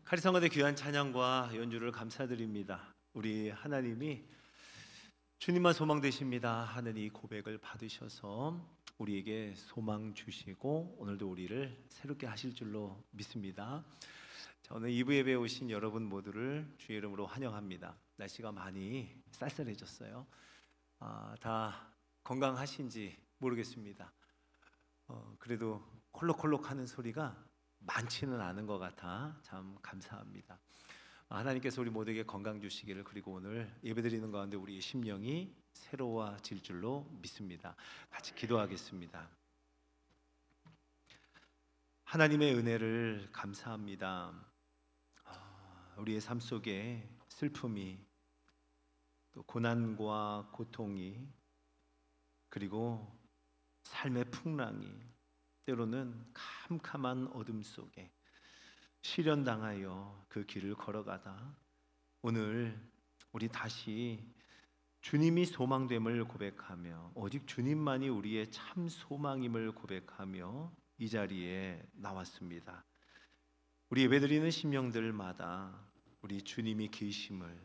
카리스마의 귀한 찬양과 연주를 감사드립니다. 우리 하나님이 주님만 소망 되십니다 하는 이 고백을 받으셔서 우리에게 소망 주시고 오늘도 우리를 새롭게 하실 줄로 믿습니다. 오늘 2부 예배에 오신 여러분 모두를 주의 이름으로 환영합니다. 날씨가 많이 쌀쌀해졌어요. 다 건강하신지 모르겠습니다. 그래도 콜록콜록 하는 소리가 많지는 않은 것 같아 참 감사합니다. 하나님께서 우리 모두에게 건강 주시기를, 그리고 오늘 예배드리는 가운데 우리의 심령이 새로워질 줄로 믿습니다. 같이 기도하겠습니다. 하나님의 은혜를 감사합니다. 우리의 삶 속에 슬픔이, 또 고난과 고통이, 그리고 삶의 풍랑이, 때로는 캄캄한 어둠 속에 시련당하여 그 길을 걸어가다 오늘 우리 다시 주님이 소망됨을 고백하며 오직 주님만이 우리의 참 소망임을 고백하며 이 자리에 나왔습니다. 우리 예배드리는 심령들마다 우리 주님이 계심을,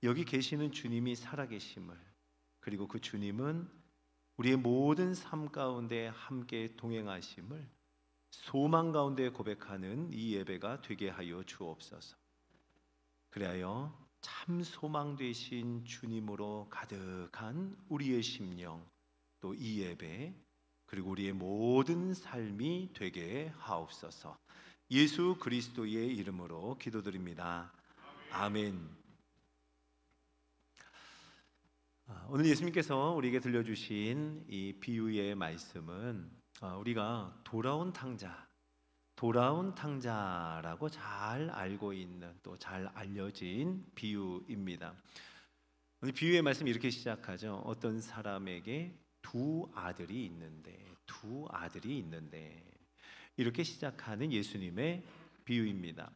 여기 계시는 주님이 살아계심을, 그리고 그 주님은 우리의 모든 삶 가운데 함께 동행하심을 소망 가운데 고백하는 이 예배가 되게 하여 주옵소서. 그리하여 참 소망 되신 주님으로 가득한 우리의 심령, 또 이 예배, 그리고 우리의 모든 삶이 되게 하옵소서. 예수 그리스도의 이름으로 기도드립니다. 아멘. 오늘 예수님께서 우리에게 들려주신 이 비유의 말씀은 우리가 돌아온 탕자라고 잘 알고 있는, 또 잘 알려진 비유입니다. 오늘 비유의 말씀 이렇게 시작하죠. 어떤 사람에게 두 아들이 있는데 이렇게 시작하는 예수님의 비유입니다.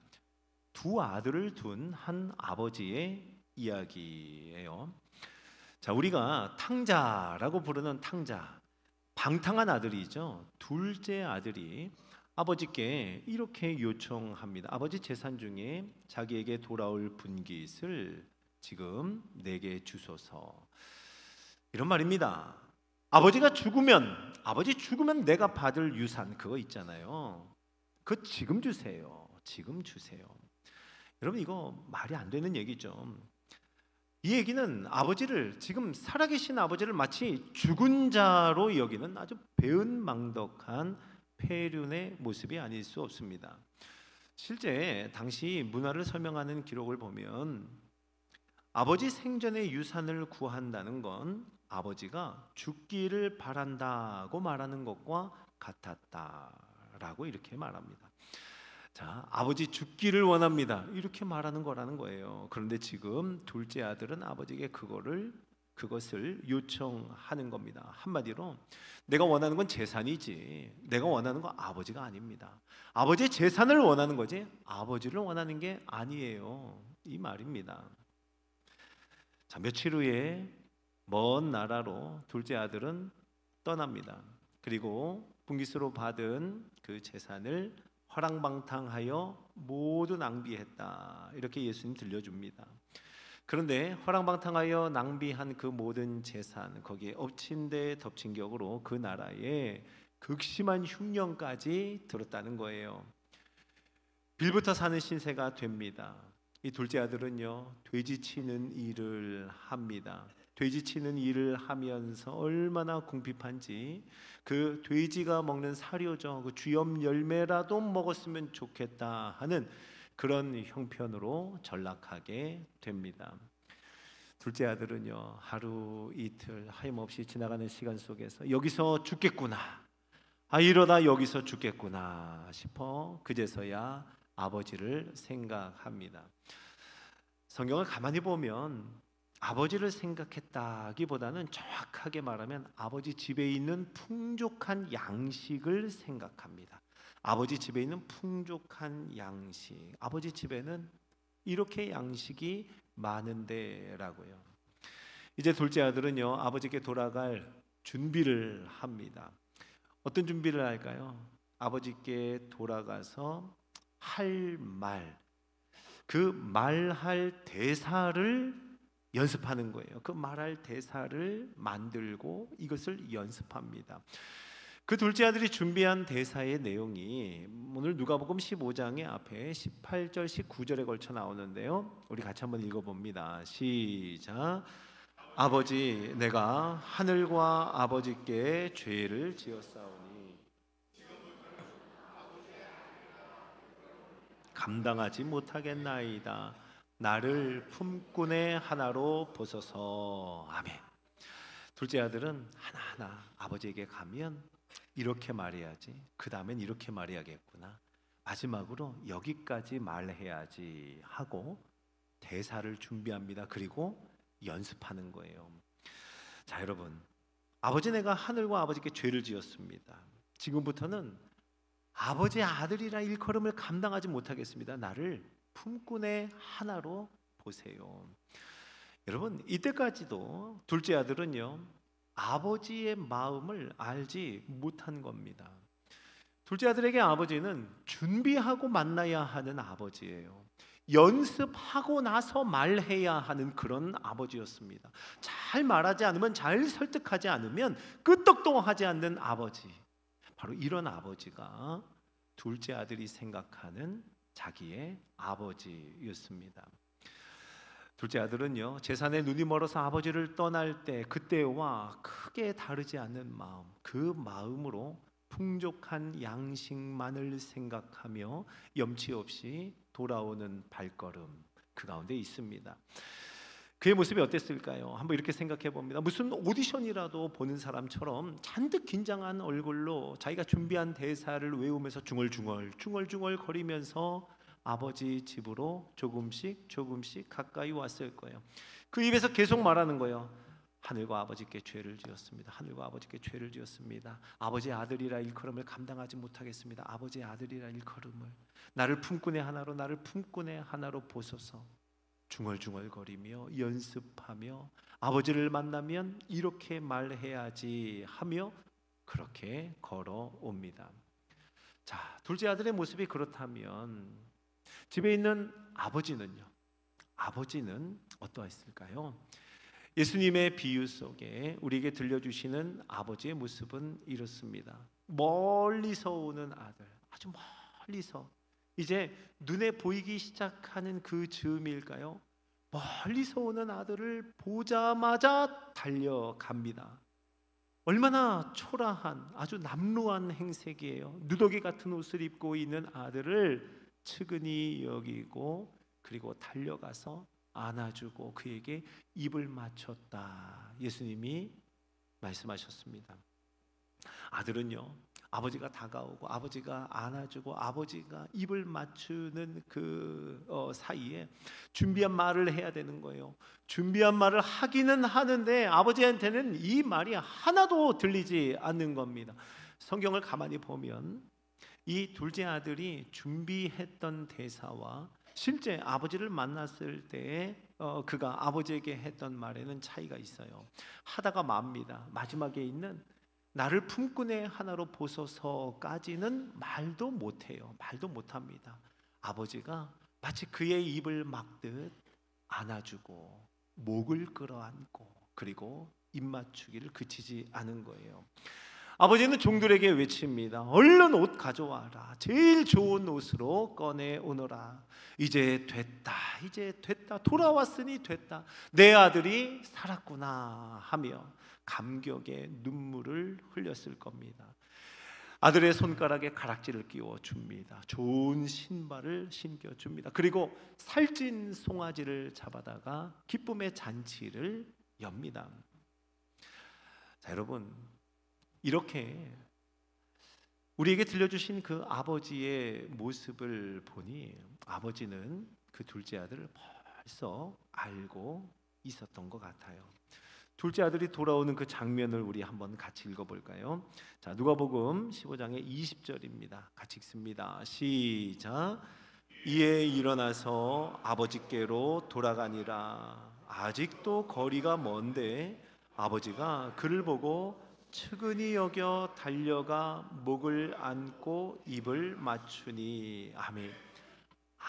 두 아들을 둔 한 아버지의 이야기예요. 자, 우리가 탕자라고 부르는 탕자, 방탕한 아들이죠. 둘째 아들이 아버지께 이렇게 요청합니다. 아버지 재산 중에 자기에게 돌아올 분깃을 지금 내게 주소서. 이런 말입니다. 아버지 죽으면 내가 받을 유산, 그거 있잖아요. 그거 지금 주세요. 여러분, 이거 말이 안 되는 얘기죠. 이 얘기는 지금 살아계신 아버지를 마치 죽은 자로 여기는 아주 배은망덕한 폐륜의 모습이 아닐 수 없습니다. 실제 당시 문화를 설명하는 기록을 보면 아버지 생전의 유산을 구한다는 건 아버지가 죽기를 바란다고 말하는 것과 같았다라고 이렇게 말합니다. 자, 아버지 죽기를 원합니다, 이렇게 말하는 거라는 거예요. 그런데 지금 둘째 아들은 아버지에게 그것을 요청하는 겁니다. 한마디로 내가 원하는 건 재산이지, 내가 원하는 건 아버지가 아닙니다. 아버지의 재산을 원하는 거지 아버지를 원하는 게 아니에요, 이 말입니다. 자, 며칠 후에 먼 나라로 둘째 아들은 떠납니다. 그리고 분깃으로 받은 그 재산을 허랑방탕하여 모두 낭비했다, 이렇게 예수님 들려줍니다. 그런데 허랑방탕하여 낭비한 그 모든 재산, 거기에 엎친 데 덮친 격으로 그 나라에 극심한 흉년까지 들었다는 거예요. 빌부터 사는 신세가 됩니다. 이 둘째 아들은요, 돼지 치는 일을 합니다. 돼지 치는 일을 하면서 얼마나 궁핍한지, 그 돼지가 먹는 사료죠, 그 쥐염 열매라도 먹었으면 좋겠다 하는 그런 형편으로 전락하게 됩니다. 둘째 아들은요, 하루 이틀 하염없이 지나가는 시간 속에서 여기서 죽겠구나, 이러다 여기서 죽겠구나 싶어 그제서야 아버지를 생각합니다. 성경을 가만히 보면 아버지를 생각했다기보다는 정확하게 말하면 아버지 집에 있는 풍족한 양식을 생각합니다. 아버지 집에 있는 풍족한 양식, 아버지 집에는 이렇게 양식이 많은데라고요. 이제 둘째 아들은요, 아버지께 돌아갈 준비를 합니다. 어떤 준비를 할까요? 아버지께 돌아가서 할 말, 그 말할 대사를 연습하는 거예요. 그 말할 대사를 만들고 이것을 연습합니다. 그 둘째 아들이 준비한 대사의 내용이 오늘 누가복음 15장의 앞에 18절, 19절에 걸쳐 나오는데요. 우리 같이 한번 읽어봅니다. 시작. 아버지, 내가 하늘과 아버지께 죄를 지었사오니 감당하지 못하겠나이다. 나를 품꾼의 하나로 보소서. 아멘. 둘째 아들은 하나하나 아버지에게 가면 이렇게 말해야지, 그 다음엔 이렇게 말해야겠구나, 마지막으로 여기까지 말해야지 하고 대사를 준비합니다. 그리고 연습하는 거예요. 자, 여러분, 아버지, 내가 하늘과 아버지께 죄를 지었습니다. 지금부터는 아버지의 아들이라 일컬음을 감당하지 못하겠습니다. 나를 품꾼의 하나로 보세요. 여러분, 이때까지도 둘째 아들은요, 아버지의 마음을 알지 못한 겁니다. 둘째 아들에게 아버지는 준비하고 만나야 하는 아버지예요. 연습하고 나서 말해야 하는 그런 아버지였습니다. 잘 말하지 않으면, 잘 설득하지 않으면 끄떡도 하지 않는 아버지, 바로 이런 아버지가 둘째 아들이 생각하는 자기의 아버지였습니다. 둘째 아들은요, 재산에 눈이 멀어서 아버지를 떠날 때 그때와 크게 다르지 않는 마음, 그 마음으로 풍족한 양식만을 생각하며 염치 없이 돌아오는 발걸음, 그 가운데 있습니다. 그의 모습이 어땠을까요? 한번 이렇게 생각해 봅니다. 무슨 오디션이라도 보는 사람처럼 잔뜩 긴장한 얼굴로 자기가 준비한 대사를 외우면서 중얼중얼 거리면서 아버지 집으로 조금씩 가까이 왔을 거예요. 그 입에서 계속 말하는 거예요. 하늘과 아버지께 죄를 지었습니다. 하늘과 아버지께 죄를 지었습니다. 아버지의 아들이라 일컬음을 감당하지 못하겠습니다. 아버지의 아들이라 일컬음을, 나를 품꾼의 하나로 보소서. 중얼중얼거리며 연습하며 아버지를 만나면 이렇게 말해야지 하며 그렇게 걸어옵니다. 자, 둘째 아들의 모습이 그렇다면 집에 있는 아버지는요? 아버지는 어떠했을까요? 예수님의 비유 속에 우리에게 들려주시는 아버지의 모습은 이렇습니다. 멀리서 오는 아들, 아주 멀리서, 이제 눈에 보이기 시작하는 그 즈음일까요? 멀리서 오는 아들을 보자마자 달려갑니다. 얼마나 초라한, 아주 남루한 행색이에요. 누더기 같은 옷을 입고 있는 아들을 측은히 여기고 그리고 달려가서 안아주고 그에게 입을 맞췄다. 예수님이 말씀하셨습니다. 아들은요, 아버지가 다가오고 아버지가 안아주고 아버지가 입을 맞추는 그 사이에 준비한 말을 해야 되는 거예요. 준비한 말을 하기는 하는데 아버지한테는 이 말이 하나도 들리지 않는 겁니다. 성경을 가만히 보면 이 둘째 아들이 준비했던 대사와 실제 아버지를 만났을 때 그가 아버지에게 했던 말에는 차이가 있어요. 하다가 맙니다. 마지막에 있는 나를 품꾼의 하나로 보소서까지는 말도 못해요. 말도 못합니다. 아버지가 마치 그의 입을 막듯 안아주고 목을 끌어안고 그리고 입 맞추기를 그치지 않은 거예요. 아버지는 종들에게 외칩니다. 얼른 옷 가져와라. 제일 좋은 옷으로 꺼내오너라. 이제 됐다. 돌아왔으니 됐다. 내 아들이 살았구나 하며 감격의 눈물을 흘렸을 겁니다. 아들의 손가락에 가락지를 끼워줍니다. 좋은 신발을 신겨줍니다. 그리고 살찐 송아지를 잡아다가 기쁨의 잔치를 엽니다. 자, 여러분, 이렇게 우리에게 들려주신 그 아버지의 모습을 보니 아버지는 그 둘째 아들을 벌써 알고 있었던 것 같아요. 둘째 아들이 돌아오는 그 장면을 우리 한번 같이 읽어볼까요? 자, 누가복음 15장의 20절입니다. 같이 읽습니다. 시작. 이에 일어나서 아버지께로 돌아가니라. 아직도 거리가 먼데 아버지가 그를 보고 측은히 여겨 달려가 목을 안고 입을 맞추니. 아멘.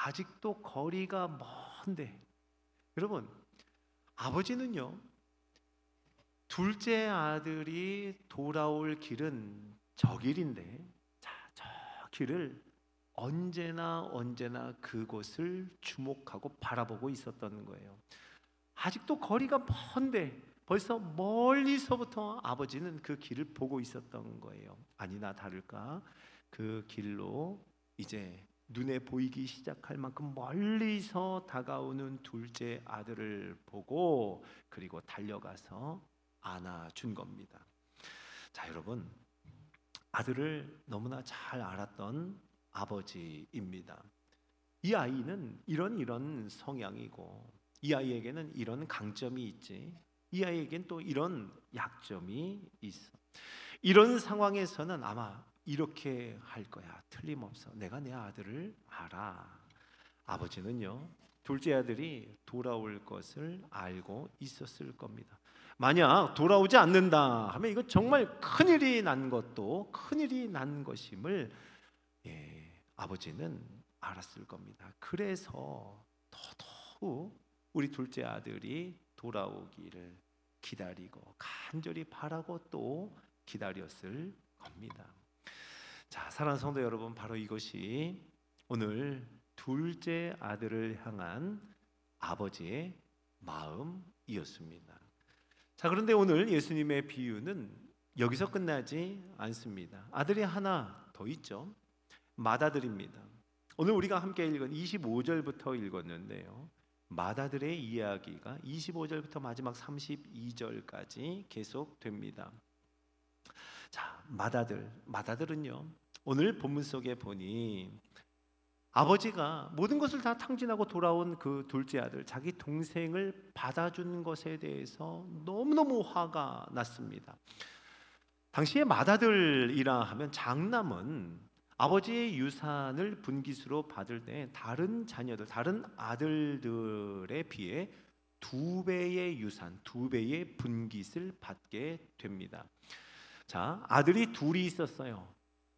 아직도 거리가 먼데, 여러분, 아버지는요, 둘째 아들이 돌아올 길은 저 길인데, 자, 저 길을 언제나 그곳을 주목하고 바라보고 있었던 거예요. 아직도 거리가 먼데 벌써 멀리서부터 아버지는 그 길을 보고 있었던 거예요. 아니나 다를까 그 길로 이제 눈에 보이기 시작할 만큼 멀리서 다가오는 둘째 아들을 보고 그리고 달려가서 안아준 겁니다. 자, 여러분, 아들을 너무나 잘 알았던 아버지입니다. 이 아이는 이런 성향이고, 이 아이에게는 이런 강점이 있지, 이 아이에겐 또 이런 약점이 있어. 이런 상황에서는 아마 이렇게 할 거야. 틀림없어. 내가 내 아들을 알아. 아버지는요, 둘째 아들이 돌아올 것을 알고 있었을 겁니다. 만약 돌아오지 않는다 하면 이거 정말 큰일이 난 것도 큰일이 난 것임을 아버지는 알았을 겁니다. 그래서 더더욱 우리 둘째 아들이 돌아오기를 기다리고 간절히 바라고 또 기다렸을 겁니다. 자, 사랑하는 성도 여러분, 바로 이것이 오늘 둘째 아들을 향한 아버지의 마음이었습니다. 자, 그런데 오늘 예수님의 비유는 여기서 끝나지 않습니다. 아들이 하나 더 있죠. 맏아들입니다. 오늘 우리가 함께 읽은 25절부터 읽었는데요, 맏아들의 이야기가 25절부터 마지막 32절까지 계속됩니다. 자, 맏아들은요, 오늘 본문 속에 보니 아버지가 모든 것을 다 탕진하고 돌아온 그 둘째 아들, 자기 동생을 받아준 것에 대해서 너무너무 화가 났습니다. 당시에 맏아들이라 하면 장남은 아버지의 유산을 분깃으로 받을 때 다른 자녀들, 다른 아들들에 비해 2배의 유산, 2배의 분깃을 받게 됩니다. 자, 아들이 둘이 있었어요.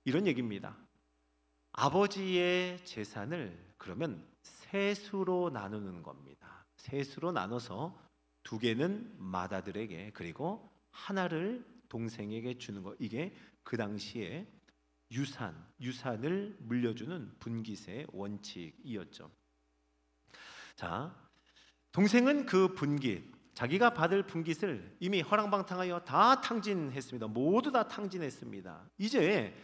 이런 얘기입니다. 아버지의 재산을 그러면 셋으로 나누는 겁니다. 셋으로 나눠서 2개는 맏아들에게, 그리고 하나를 동생에게 주는 거. 이게 그 당시에 유산을 물려주는 분깃의 원칙이었죠. 자, 동생은 그 분깃, 자기가 받을 분깃을 이미 허랑방탕하여 다 탕진했습니다. 모두 다 탕진했습니다. 이제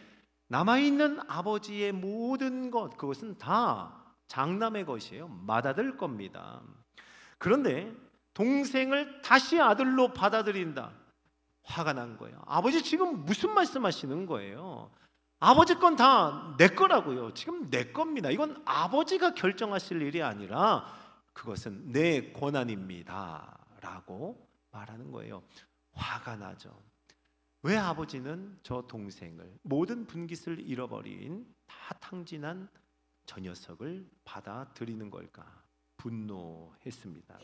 남아있는 아버지의 모든 것, 그것은 다 장남의 것이에요. 맏아들 겁니다. 그런데 동생을 다시 아들로 받아들인다. 화가 난 거예요. 아버지 지금 무슨 말씀하시는 거예요? 아버지 건 다 내 거라고요. 지금 내 겁니다. 이건 아버지가 결정하실 일이 아니라 그것은 내 권한입니다 라고 말하는 거예요. 화가 나죠. 왜 아버지는 저 동생을, 모든 분깃을 잃어버린 다 탕진한 저 녀석을 받아들이는 걸까? 분노했습니다.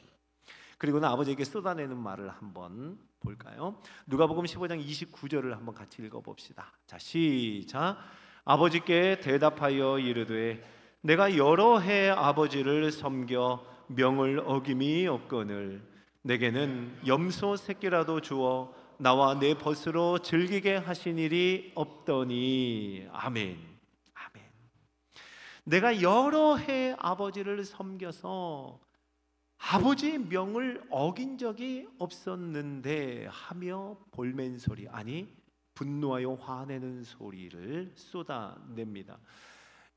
그리고는 아버지에게 쏟아내는 말을 한번 볼까요? 누가복음 15장 29절을 한번 같이 읽어봅시다. 자, 시작. 아버지께 대답하여 이르되 내가 여러 해 아버지를 섬겨 명을 어김이 없거늘 내게는 염소 새끼라도 주어 나와 내 벗으로 즐기게 하신 일이 없더니. 아멘. 아멘. 내가 여러 해 아버지를 섬겨서 아버지의 명을 어긴 적이 없었는데 하며 볼멘 소리, 아니 분노하여 화내는 소리를 쏟아냅니다.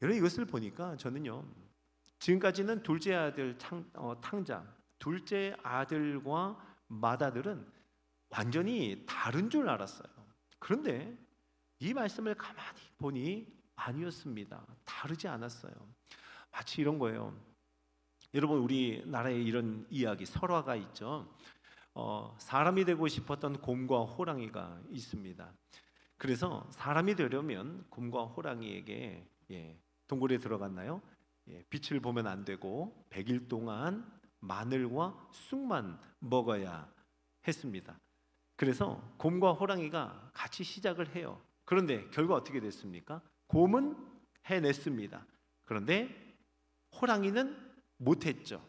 여러분, 이것을 보니까 저는요, 지금까지는 둘째 아들 탕자, 둘째 아들과 맏아들은 완전히 다른 줄 알았어요. 그런데 이 말씀을 가만히 보니 아니었습니다. 다르지 않았어요. 마치 이런 거예요. 여러분, 우리나라에 이런 이야기, 설화가 있죠. 사람이 되고 싶었던 곰과 호랑이가 있습니다. 그래서 사람이 되려면 곰과 호랑이에게 동굴에 들어갔나요? 빛을 보면 안 되고 100일 동안 마늘과 쑥만 먹어야 했습니다. 그래서 곰과 호랑이가 같이 시작을 해요. 그런데 결과 어떻게 됐습니까? 곰은 해냈습니다. 그런데 호랑이는 못했죠.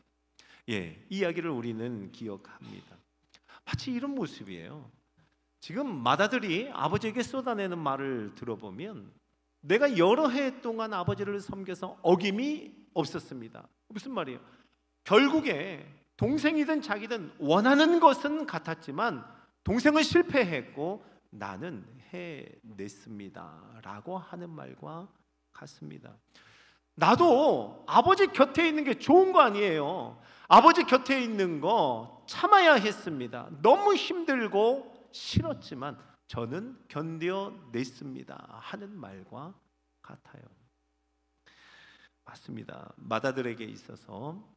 이 이야기를 우리는 기억합니다. 마치 이런 모습이에요. 지금 맏아들이 아버지에게 쏟아내는 말을 들어보면 내가 여러 해 동안 아버지를 섬겨서 어김이 없었습니다. 무슨 말이에요? 결국에 동생이든 자기든 원하는 것은 같았지만 동생은 실패했고 나는 해냈습니다 라고 하는 말과 같습니다. 나도 아버지 곁에 있는 게 좋은 거 아니에요. 아버지 곁에 있는 거 참아야 했습니다. 너무 힘들고 싫었지만 저는 견뎌냈습니다 하는 말과 같아요. 맞습니다. 맏아들에게 있어서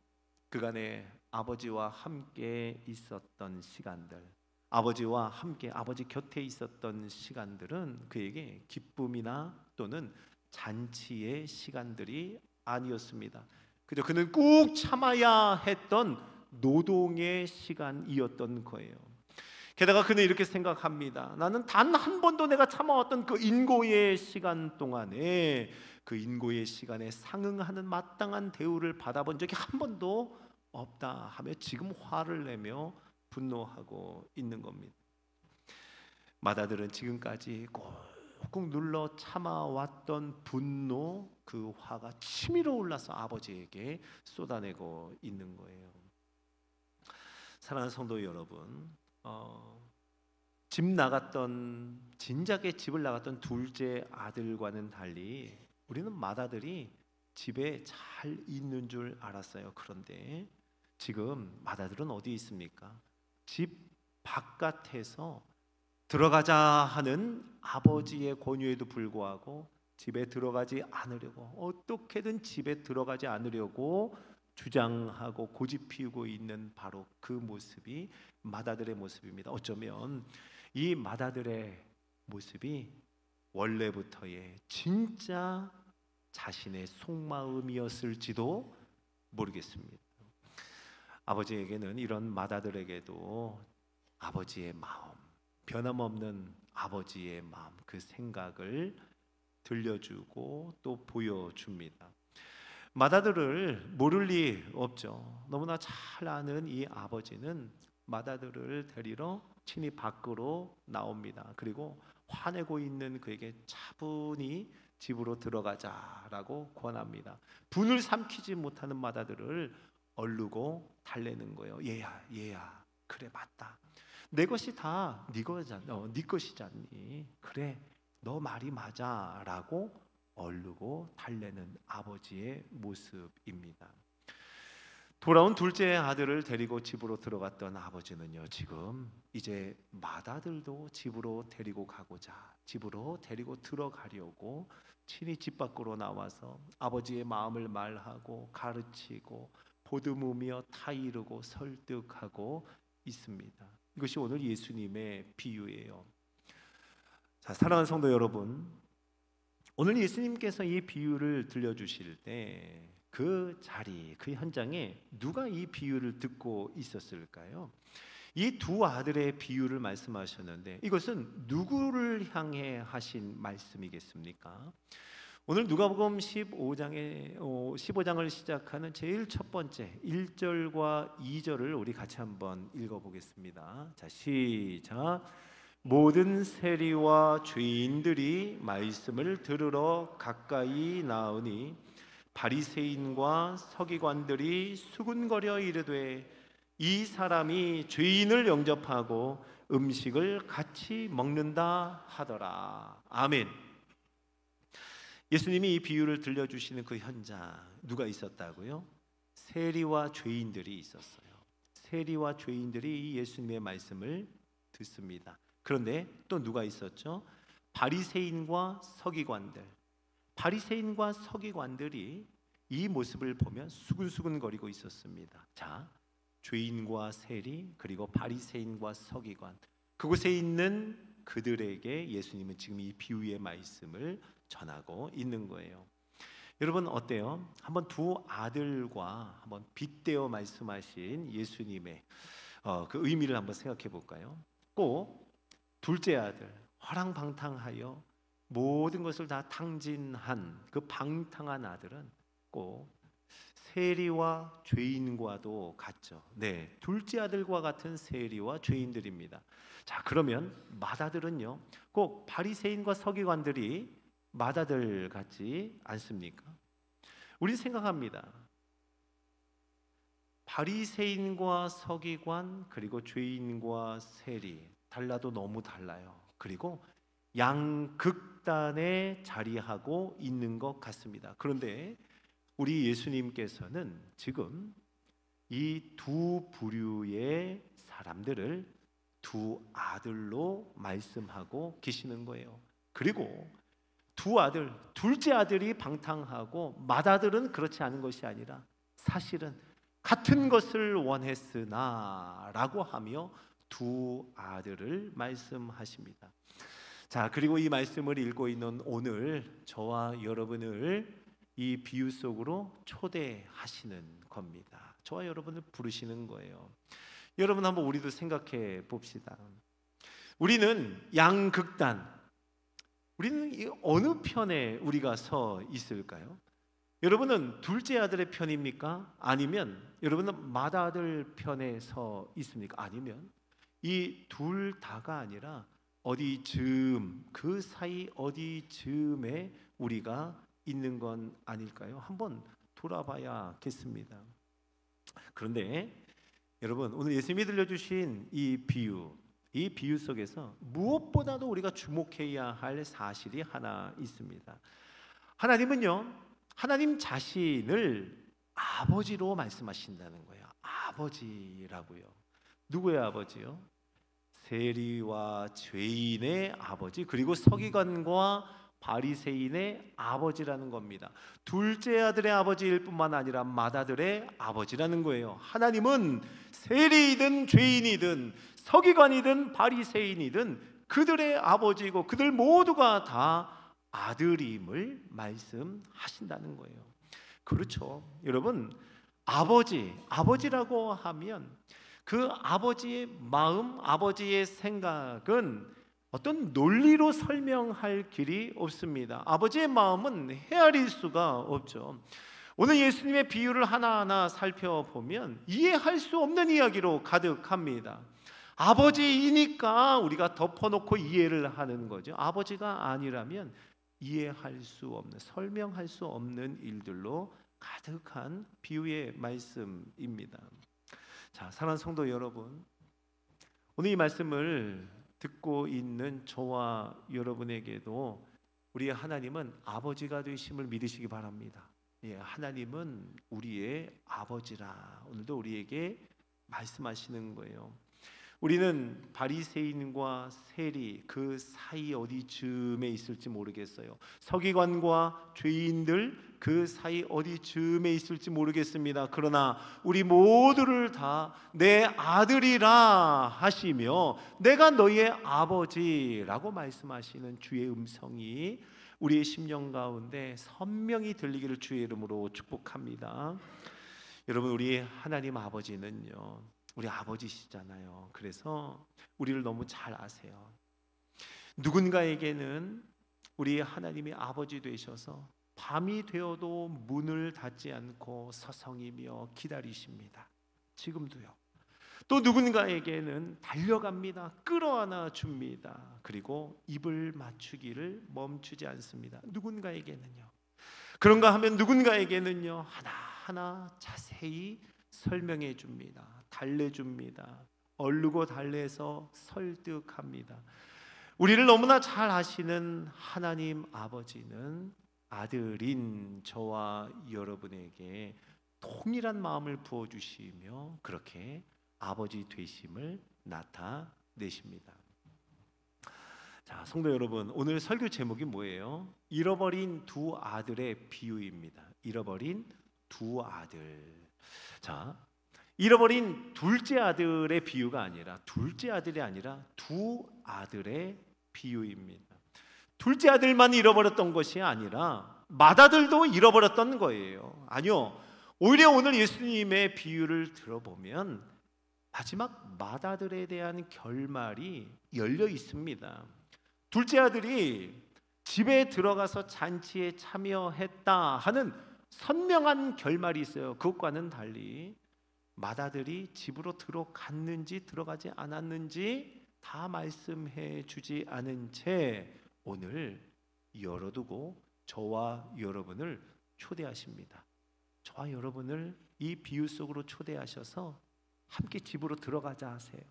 그간의 아버지와 함께 있었던 시간들, 아버지와 함께 아버지 곁에 있었던 시간들은 그에게 기쁨이나 또는 잔치의 시간들이 아니었습니다. 그저 그는 꾹 참아야 했던 노동의 시간이었던 거예요. 게다가 그는 이렇게 생각합니다. 나는 단 한 번도 내가 참아왔던 그 인고의 시간 동안에 그 인고의 시간에 상응하는 마땅한 대우를 받아본 적이 한 번도 없다 하며 지금 화를 내며 분노하고 있는 겁니다. 맏아들은 지금까지 꾹꾹 눌러 참아왔던 분노, 그 화가 치밀어 올라서 아버지에게 쏟아내고 있는 거예요. 사랑하는 성도 여러분, 집 나갔던, 진작에 집을 나갔던 둘째 아들과는 달리 우리는 맏아들이 집에 잘 있는 줄 알았어요. 그런데 지금 맏아들은 어디 있습니까? 집 바깥에서 들어가자 하는 아버지의 권유에도 불구하고 집에 들어가지 않으려고, 어떻게든 집에 들어가지 않으려고 주장하고 고집 피우고 있는 바로 그 모습이 맏아들의 모습입니다. 어쩌면 이 맏아들의 모습이 원래부터의 진짜 자신의 속마음이었을지도 모르겠습니다. 아버지에게는 이런 맏아들에게도 아버지의 마음, 변함없는 아버지의 마음, 그 생각을 들려주고 또 보여줍니다. 맏아들을 모를 리 없죠. 너무나 잘 아는 이 아버지는 맏아들을 데리러 친히 밖으로 나옵니다. 그리고 화내고 있는 그에게 차분히 집으로 들어가자라고 권합니다. 분을 삼키지 못하는 맏아들을 얼르고 달래는 거예요. 얘야, 그래 맞다. 내 것이 다 네 것이잖니. 그래, 너 말이 맞아라고 얼르고 달래는 아버지의 모습입니다. 돌아온 둘째 아들을 데리고 집으로 들어갔던 아버지는요, 지금 이제 맏아들도 집으로 데리고 가고자, 집으로 데리고 들어가려고 친히 집 밖으로 나와서 아버지의 마음을 말하고 가르치고 보듬으며 타이르고 설득하고 있습니다. 이것이 오늘 예수님의 비유예요. 자, 사랑하는 성도 여러분, 오늘 예수님께서 이 비유를 들려주실 때 그 자리, 그 현장에 누가 이 비유를 듣고 있었을까요? 이 두 아들의 비유를 말씀하셨는데 이것은 누구를 향해 하신 말씀이겠습니까? 오늘 누가복음 15장을 시작하는 제일 첫 번째 1절과 2절을 우리 같이 한번 읽어보겠습니다. 자, 시작. 모든 세리와 죄인들이 말씀을 들으러 가까이 나으니 바리새인과 서기관들이 수군거려 이르되 이 사람이 죄인을 영접하고 음식을 같이 먹는다 하더라. 아멘. 예수님이 이 비유를 들려주시는 그 현장, 누가 있었다고요? 세리와 죄인들이 있었어요. 세리와 죄인들이 이 예수님의 말씀을 듣습니다. 그런데 또 누가 있었죠? 바리새인과 서기관들. 바리새인과 서기관들이 이 모습을 보면 수근수근거리고 있었습니다. 자, 죄인과 세리 그리고 바리새인과 서기관, 그곳에 있는 그들에게 예수님은 지금 이 비유의 말씀을 전하고 있는 거예요. 여러분 어때요? 한번 두 아들과 한번 빗대어 말씀하신 예수님의 그 의미를 한번 생각해 볼까요? 꼭 둘째 아들, 화랑방탕하여 모든 것을 다 탕진한 그 방탕한 아들은 꼭 세리와 죄인과도 같죠. 네, 둘째 아들과 같은 세리와 죄인들입니다. 자, 그러면 맏아들은요, 꼭 바리새인과 서기관들이 맏아들 같지 않습니까? 우리 생각합니다. 바리새인과 서기관 그리고 죄인과 세리 달라도 너무 달라요. 그리고 양극단에 자리하고 있는 것 같습니다. 그런데 우리 예수님께서는 지금 이 두 부류의 사람들을 두 아들로 말씀하고 계시는 거예요. 그리고 두 아들, 둘째 아들이 방탕하고 맏아들은 그렇지 않은 것이 아니라 사실은 같은 것을 원했으나 라고 하며 두 아들을 말씀하십니다. 자, 그리고 이 말씀을 읽고 있는 오늘 저와 여러분을 이 비유 속으로 초대하시는 겁니다. 저와 여러분을 부르시는 거예요. 여러분 한번 우리도 생각해 봅시다. 우리는 양극단, 우리는 어느 편에 우리가 서 있을까요? 여러분은 둘째 아들의 편입니까? 아니면 여러분은 맏아들 편에 서 있습니까? 아니면 이 둘 다가 아니라 어디쯤, 그 사이 어디쯤에 우리가 있는 건 아닐까요? 한번 돌아봐야겠습니다. 그런데 여러분, 오늘 예수님이 들려주신 이 비유 속에서 무엇보다도 우리가 주목해야 할 사실이 하나 있습니다. 하나님은요, 하나님 자신을 아버지로 말씀하신다는 거예요. 아버지라고요. 누구의 아버지요? 세리와 죄인의 아버지, 그리고 서기관과 바리새인의 아버지라는 겁니다. 둘째 아들의 아버지일 뿐만 아니라 맏아들의 아버지라는 거예요. 하나님은 세리이든 죄인이든 서기관이든 바리새인이든 그들의 아버지이고 그들 모두가 다 아들임을 말씀하신다는 거예요. 그렇죠. 여러분, 아버지라고 하면 그 아버지의 마음, 아버지의 생각은 어떤 논리로 설명할 길이 없습니다. 아버지의 마음은 헤아릴 수가 없죠. 오늘 예수님의 비유를 하나하나 살펴보면 이해할 수 없는 이야기로 가득합니다. 아버지이니까 우리가 덮어놓고 이해를 하는 거죠. 아버지가 아니라면 이해할 수 없는, 설명할 수 없는 일들로 가득한 비유의 말씀입니다. 자, 사랑하는 성도 여러분, 오늘 이 말씀을 듣고 있는 저와 여러분에게도 우리 하나님은 아버지가 되심을 믿으시기 바랍니다. 예, 하나님은 우리의 아버지라 오늘도 우리에게 말씀하시는 거예요. 우리는 바리새인과 세리 그 사이 어디쯤에 있을지 모르겠어요. 서기관과 죄인들 그 사이 어디쯤에 있을지 모르겠습니다. 그러나 우리 모두를 다 내 아들이라 하시며 내가 너희의 아버지라고 말씀하시는 주의 음성이 우리의 심령 가운데 선명히 들리기를 주의 이름으로 축복합니다. 여러분, 우리 하나님 아버지는요, 우리 아버지시잖아요. 그래서 우리를 너무 잘 아세요. 누군가에게는 우리 하나님이 아버지 되셔서 밤이 되어도 문을 닫지 않고 서성이며 기다리십니다. 지금도요. 또 누군가에게는 달려갑니다. 끌어안아 줍니다. 그리고 입을 맞추기를 멈추지 않습니다. 누군가에게는요. 그런가 하면 누군가에게는요, 하나하나 자세히 설명해 줍니다. 달래줍니다. 얼르고 달래서 설득합니다. 우리를 너무나 잘 아시는 하나님 아버지는 아들인 저와 여러분에게 동일한 마음을 부어주시며 그렇게 아버지 되심을 나타내십니다. 자, 성도 여러분, 오늘 설교 제목이 뭐예요? 잃어버린 두 아들의 비유입니다. 잃어버린 두 아들. 자, 잃어버린 둘째 아들의 비유가 아니라 둘째 아들이 아니라 두 아들의 비유입니다. 둘째 아들만 잃어버렸던 것이 아니라 맏아들도 잃어버렸던 거예요. 아니요, 오히려 오늘 예수님의 비유를 들어보면 마지막 맏아들에 대한 결말이 열려 있습니다. 둘째 아들이 집에 들어가서 잔치에 참여했다 하는 선명한 결말이 있어요. 그것과는 달리 맏아들이 집으로 들어갔는지 들어가지 않았는지 다 말씀해 주지 않은 채 오늘 열어두고 저와 여러분을 초대하십니다. 저와 여러분을 이 비유 속으로 초대하셔서 함께 집으로 들어가자 하세요.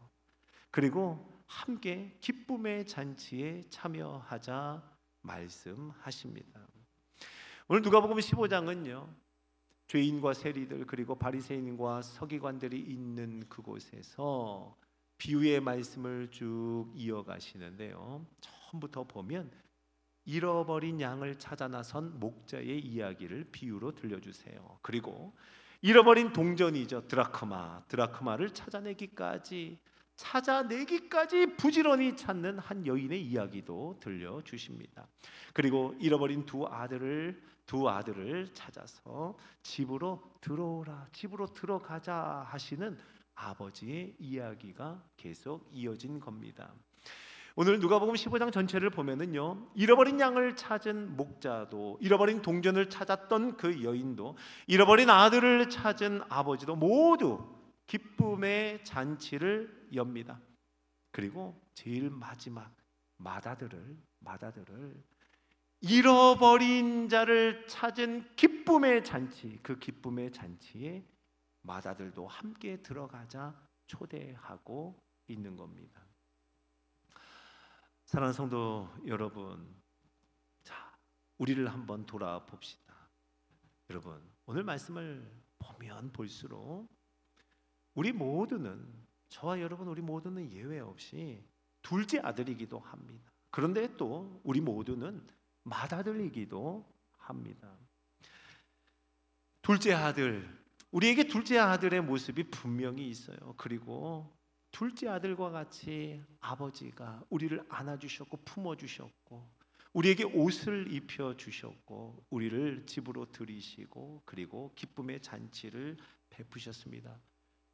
그리고 함께 기쁨의 잔치에 참여하자 말씀하십니다. 오늘 누가복음 15장은요, 죄인과 세리들 그리고 바리새인과 서기관들이 있는 그곳에서 비유의 말씀을 쭉 이어가시는데요, 처음부터 보면 잃어버린 양을 찾아 나선 목자의 이야기를 비유로 들려주세요. 그리고 잃어버린 동전이죠, 드라크마를 찾아내기까지 부지런히 찾는 한 여인의 이야기도 들려주십니다. 그리고 잃어버린 두 아들을 찾아서 집으로 들어오라, 집으로 들어가자 하시는 아버지의 이야기가 계속 이어진 겁니다. 오늘 누가복음 15장 전체를 보면은요, 잃어버린 양을 찾은 목자도, 잃어버린 동전을 찾았던 그 여인도, 잃어버린 아들을 찾은 아버지도 모두 기쁨의 잔치를 엽니다. 그리고 제일 마지막 맏아들을 잃어버린 자를 찾은 기쁨의 잔치, 그 기쁨의 잔치에 맏아들도 함께 들어가자 초대하고 있는 겁니다. 사랑하는 성도 여러분, 자, 우리를 한번 돌아봅시다. 여러분, 오늘 말씀을 보면 볼수록 우리 모두는, 저와 여러분 우리 모두는 예외 없이 둘째 아들이기도 합니다. 그런데 또 우리 모두는 맏아들이기도 합니다. 둘째 아들, 우리에게 둘째 아들의 모습이 분명히 있어요. 그리고 둘째 아들과 같이 아버지가 우리를 안아주셨고 품어주셨고, 우리에게 옷을 입혀주셨고, 우리를 집으로 들이시고, 그리고 기쁨의 잔치를 베푸셨습니다.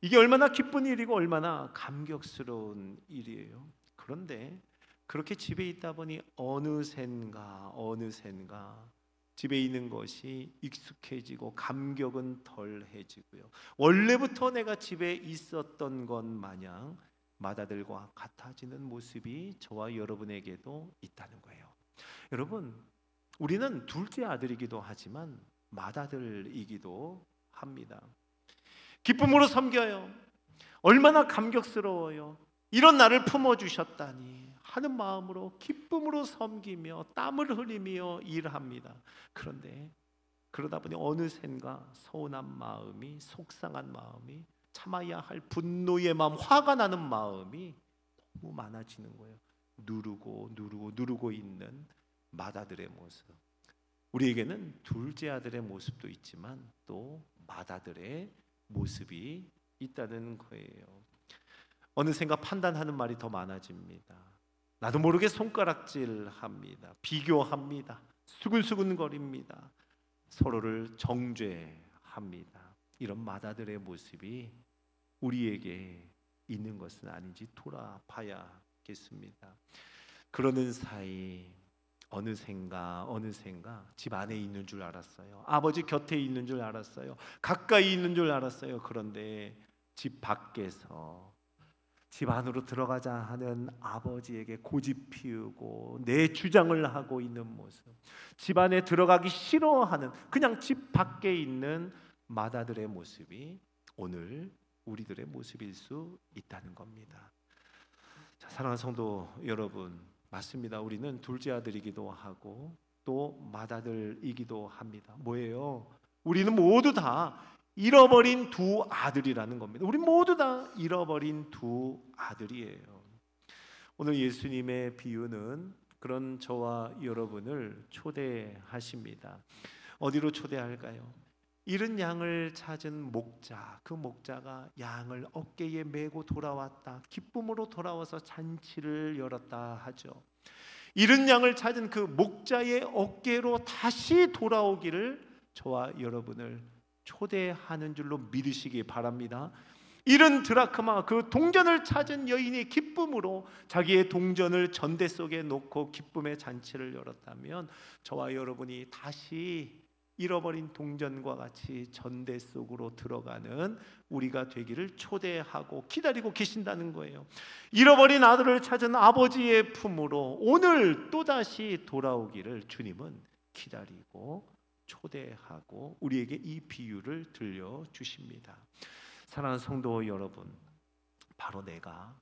이게 얼마나 기쁜 일이고 얼마나 감격스러운 일이에요. 그런데 그렇게 집에 있다 보니 어느샌가 집에 있는 것이 익숙해지고 감격은 덜해지고요, 원래부터 내가 집에 있었던 것 마냥 맏아들과 같아지는 모습이 저와 여러분에게도 있다는 거예요. 여러분, 우리는 둘째 아들이기도 하지만 맏아들이기도 합니다. 기쁨으로 섬겨요. 얼마나 감격스러워요. 이런 나를 품어주셨다니 하는 마음으로 기쁨으로 섬기며 땀을 흘리며 일합니다. 그런데 그러다 보니 어느샌가 서운한 마음이, 속상한 마음이, 참아야 할 분노의 마음, 화가 나는 마음이 너무 많아지는 거예요. 누르고 있는 맏아들의 모습. 우리에게는 둘째 아들의 모습도 있지만 또 맏아들의 모습이 있다는 거예요. 어느샌가 판단하는 말이 더 많아집니다. 나도 모르게 손가락질합니다. 비교합니다. 수근수근거립니다. 서로를 정죄합니다. 이런 맏아들의 모습이 우리에게 있는 것은 아닌지 돌아봐야겠습니다. 그러는 사이 어느샌가 집 안에 있는 줄 알았어요. 아버지 곁에 있는 줄 알았어요. 가까이 있는 줄 알았어요. 그런데 집 밖에서 집 안으로 들어가자 하는 아버지에게 고집 피우고 내 주장을 하고 있는 모습, 집 안에 들어가기 싫어하는, 그냥 집 밖에 있는 맏아들의 모습이 오늘 우리들의 모습일 수 있다는 겁니다. 자, 사랑하는 성도 여러분, 맞습니다. 우리는 둘째 아들이기도 하고 또 맏아들이기도 합니다. 뭐예요? 우리는 모두 다 잃어버린 두 아들이라는 겁니다. 우리 모두 다 잃어버린 두 아들이에요. 오늘 예수님의 비유는 그런 저와 여러분을 초대하십니다. 어디로 초대할까요? 잃은 양을 찾은 목자, 그 목자가 양을 어깨에 메고 돌아왔다, 기쁨으로 돌아와서 잔치를 열었다 하죠. 잃은 양을 찾은 그 목자의 어깨로 다시 돌아오기를 저와 여러분을 초대하는 줄로 믿으시기 바랍니다. 잃은 드라크마, 그 동전을 찾은 여인이 기쁨으로 자기의 동전을 전대 속에 놓고 기쁨의 잔치를 열었다면 저와 여러분이 다시 잃어버린 동전과 같이 전대 속으로 들어가는 우리가 되기를 초대하고 기다리고 계신다는 거예요. 잃어버린 아들을 찾은 아버지의 품으로 오늘 또다시 돌아오기를 주님은 기다리고 초대하고 우리에게 이 비유를 들려주십니다. 사랑하는 성도 여러분, 바로 내가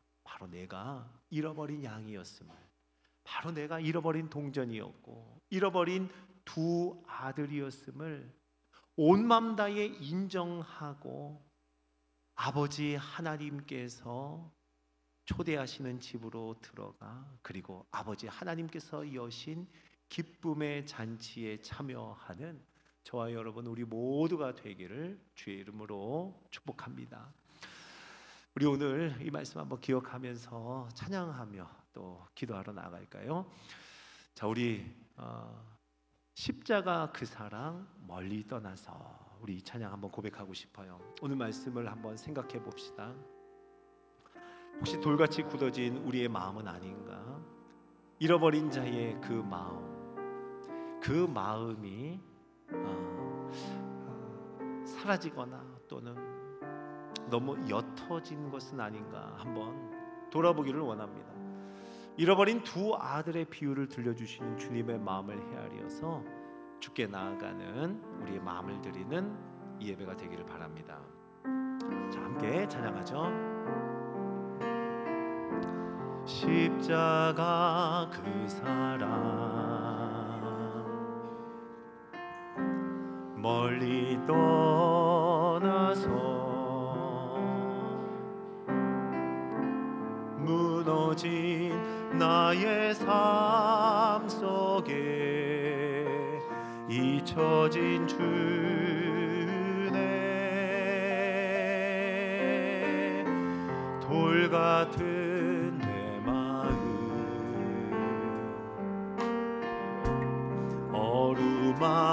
잃어버린 양이었음을, 바로 내가 잃어버린 동전이었고 잃어버린 두 아들이었음을 온 맘 다해 인정하고 아버지 하나님께서 초대하시는 집으로 들어가, 그리고 아버지 하나님께서 여신 기쁨의 잔치에 참여하는 저와 여러분 우리 모두가 되기를 주의 이름으로 축복합니다. 우리 오늘 이 말씀 한번 기억하면서 찬양하며 또 기도하러 나갈까요? 자, 우리 십자가 그 사랑 멀리 떠나서 우리 이 찬양 한번 고백하고 싶어요. 오늘 말씀을 한번 생각해 봅시다. 혹시 돌같이 굳어진 우리의 마음은 아닌가? 잃어버린 자의 그 마음이 사라지거나 또는 너무 옅어진 것은 아닌가 한번 돌아보기를 원합니다. 잃어버린 두 아들의 비유를 들려주시는 주님의 마음을 헤아려서 주께 나아가는 우리의 마음을 드리는 이 예배가 되기를 바랍니다. 자, 함께 찬양하죠. 십자가 그 사랑 멀리 떠나서 무너진 나의 삶 속에 잊혀진 주네 돌 같은 내 마음 어루만지사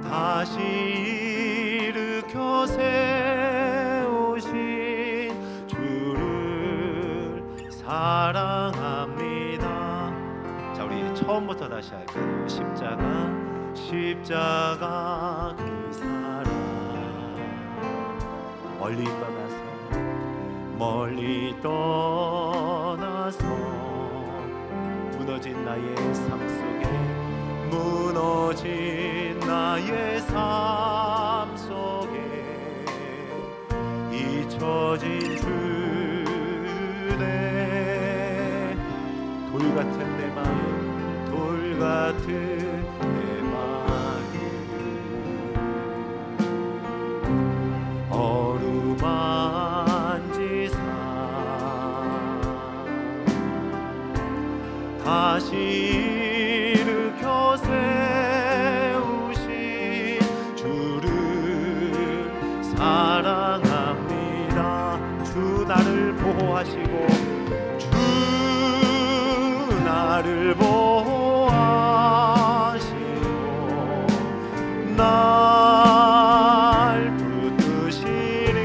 다시 일으켜 세우신 주를 사랑합니다. 자, 우리 처음부터 다시 할까요? 십자가 그 사랑 멀리 떠나서 무너진 나의 삶 속에 무너진 나의 삶 속에 잊혀진 주네 돌 같은 내 마음 돌 같은 내 마음 어루만지사 다시 일으켜 세우신 주를 사랑합니다. 주 나를 보호하시고 주 나를 보호하시고 날 붙드시리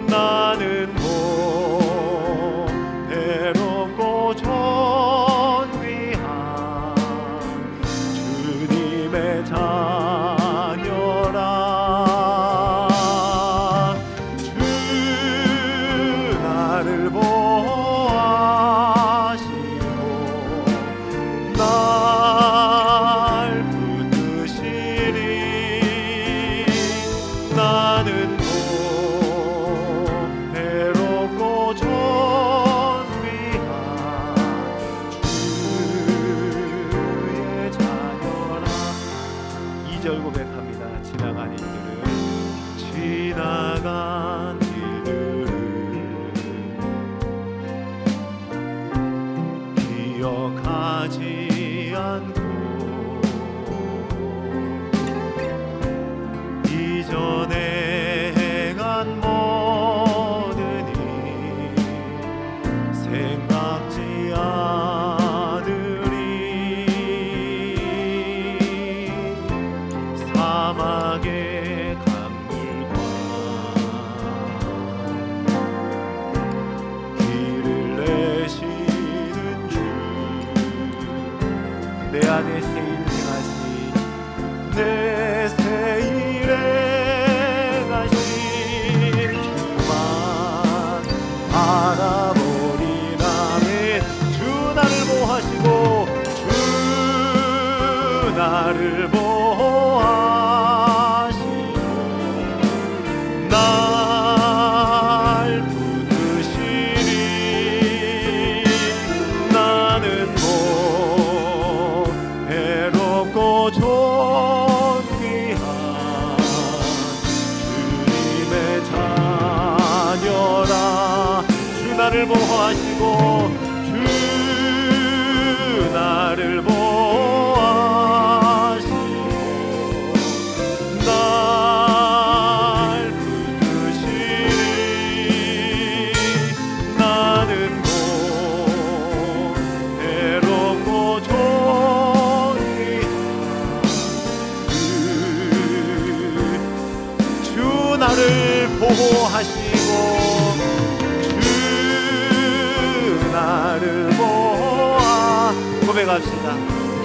나는 괴롭고 존귀한 주님의 자녀라 주 나를 보호하시고 날 붙드시리 나는 괴롭고 존귀한 주의 자녀라 2절 고백합니다. 지나간 일들을 기억하지 않고 이전에 행한 모든 일 생각지 않으리 사막의 강물과 길을 내시 내 안에 새 일 행하시 내 새 일 행하신 주만 바라보리라면 주 나를 보호하시고 주 나를 보호하시고 날 붙드시리 나는 못 해롭고 존귀한 주님의 자녀라 주 나를 보호하시고 주 나를 보호하시고 날 붙드시리 나는 곧 해롭고 존귀한 주 나를 보호하시고 나를 보아 고백합시다.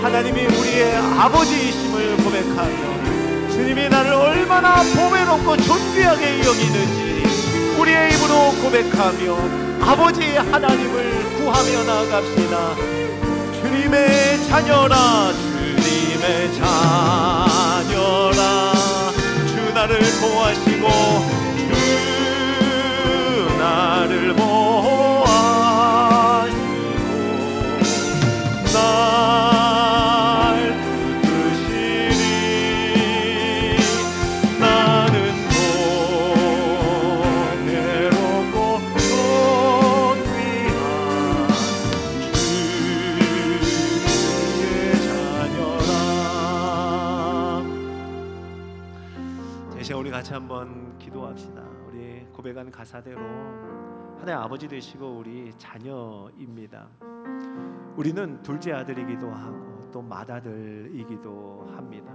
하나님이 우리의 아버지이심을 고백하며 주님이 나를 얼마나 보배롭고 존귀하게 여기는지 우리의 입으로 고백하며 아버지 하나님을 구하며 나아갑시다. 주님의 자녀라 주님의 자녀라 주 나를 보호하시고 주 나를 보호하시고 날 붙드시리 나는 곧 해롭고 존귀한 주의 자녀라. 제시 우리 같이 한번 기도합시다. 우리 고백한 가사대로 하나님 아버지 되시고 우리 자녀입니다. 우리는 둘째 아들이기도 하고 또 맏아들이기도 합니다.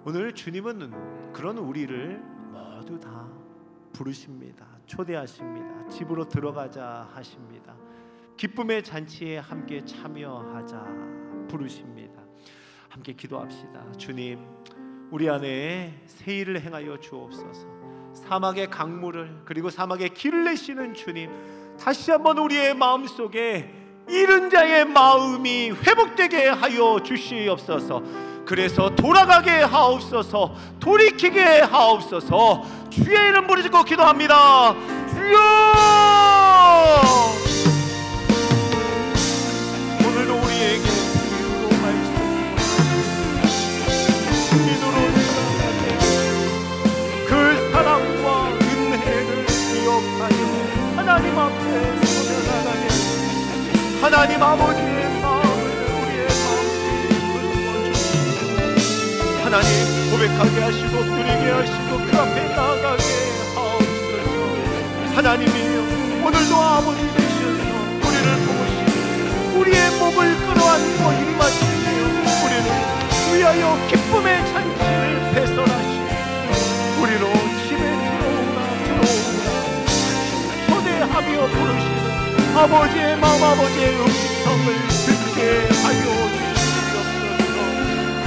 오늘 주님은 그런 우리를 모두 다 부르십니다. 초대하십니다. 집으로 들어가자 하십니다. 기쁨의 잔치에 함께 참여하자 부르십니다. 함께 기도합시다. 주님, 우리 안에 새 일을 행하여 주옵소서. 사막의 강물을 그리고 사막의 길을 내시는 주님, 다시 한번 우리의 마음속에 잃은 자의 마음이 회복되게 하여 주시옵소서. 그래서 돌아가게 하옵소서. 돌이키게 하옵소서. 주의 이름 부르짖고 기도합니다. 주여! 오늘도 우리에게 기도 말씀으로 그 사랑과 은혜를 기억하여 하나님 앞에 서려나가게 하나님 아버지의 마음을 우리의 마음속에 품어주시고 하나님 고백하게 하시고 드리게 하시고 그 앞에 나아가게 하옵소서. 하나님이여 오늘도 아버지 되셔서 우리를 보시고 우리의 몸을 끌어안고 입맞추시며 우리를 위하여 기쁨의 잔치를 배설하시고 우리로 집에 들어오라 초대하며 부르시는 아버지의 마음 아버지의 음성을 듣게 하여 주시옵소서.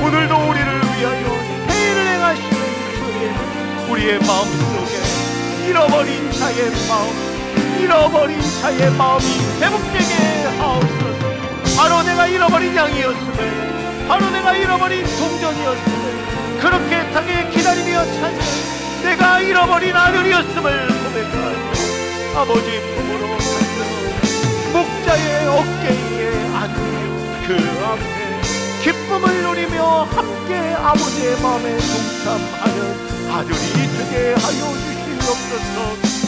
오늘도 우리를 위하여 새 일을 행하시는 주님, 우리의 마음속에 잃어버린 자의 마음이 회복되게 하옵소서. 바로 내가 잃어버린 양이었음을 바로 내가 잃어버린 동전이었음을 그렇게 애타게 기다리며 찾는 내가 잃어버린 아들이었음을 고백하며 아버지 품으로 목자의 어깨에 앉으며 그 앞에 기쁨을 누리며 함께 아버지의 마음에 동참하는 아들이 되게 하여 주시옵소서.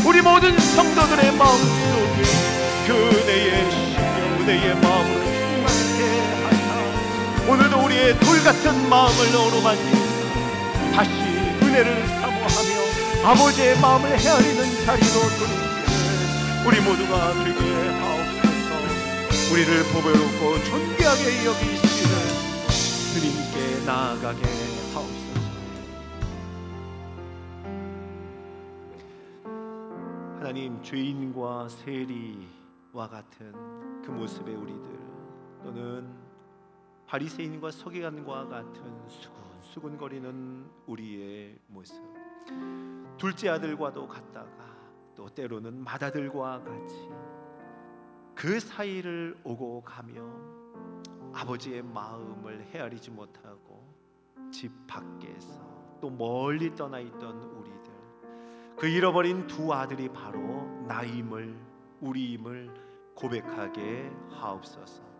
우리 모든 성도들의 마음속에 그 은혜의 심령 은혜의 마음으로 충만케 하사 오늘도 우리의 돌같은 마음을 어루만지며 다시 은혜를 사모하며 아버지의 마음을 헤아리는 자리로 돌아오기를 우리 모두가 되게 하옵소서. 우리를 보배롭고 존귀하게 여기시는 주님께 나아가게 하옵소서. 하나님, 죄인과 세리와 같은 그 모습의 우리들 또는 바리새인과 서기관과 같은 수근수근거리는 우리의 모습, 둘째 아들과도 같다가 또 때로는 맏아들과 같이 그 사이를 오고 가며 아버지의 마음을 헤아리지 못하고 집 밖에서 또 멀리 떠나 있던 우리들, 그 잃어버린 두 아들이 바로 나임을, 우리임을 고백하게 하옵소서.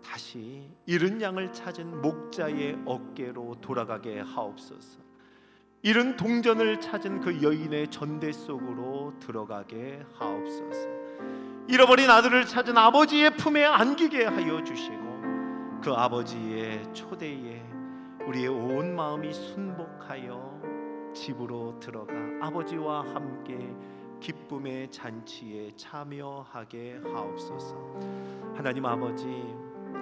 다시 잃은 양을 찾은 목자의 어깨로 돌아가게 하옵소서. 잃은 동전을 찾은 그 여인의 전대 속으로 들어가게 하옵소서. 잃어버린 아들을 찾은 아버지의 품에 안기게 하여 주시고 그 아버지의 초대에 우리의 온 마음이 순복하여 집으로 들어가 아버지와 함께 기쁨의 잔치에 참여하게 하옵소서. 하나님 아버지,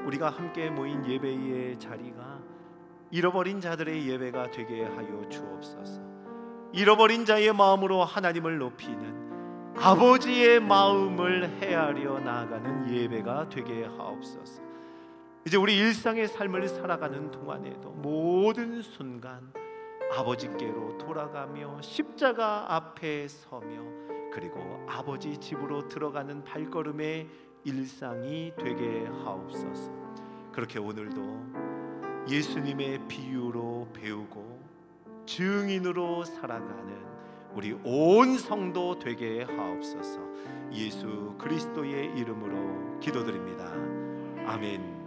우리가 함께 모인 예배의 자리가 잃어버린 자들의 예배가 되게 하여 주옵소서. 잃어버린 자의 마음으로 하나님을 높이는 아버지의 마음을 헤아려 나아가는 예배가 되게 하옵소서. 이제 우리 일상의 삶을 살아가는 동안에도 모든 순간 아버지께로 돌아가며 십자가 앞에 서며 그리고 아버지 집으로 들어가는 발걸음의 일상이 되게 하옵소서. 그렇게 오늘도 예수님의 비유로 배우고 증인으로 살아가는 우리 온 성도 되게 하옵소서. 예수 그리스도의 이름으로 기도드립니다. 아멘.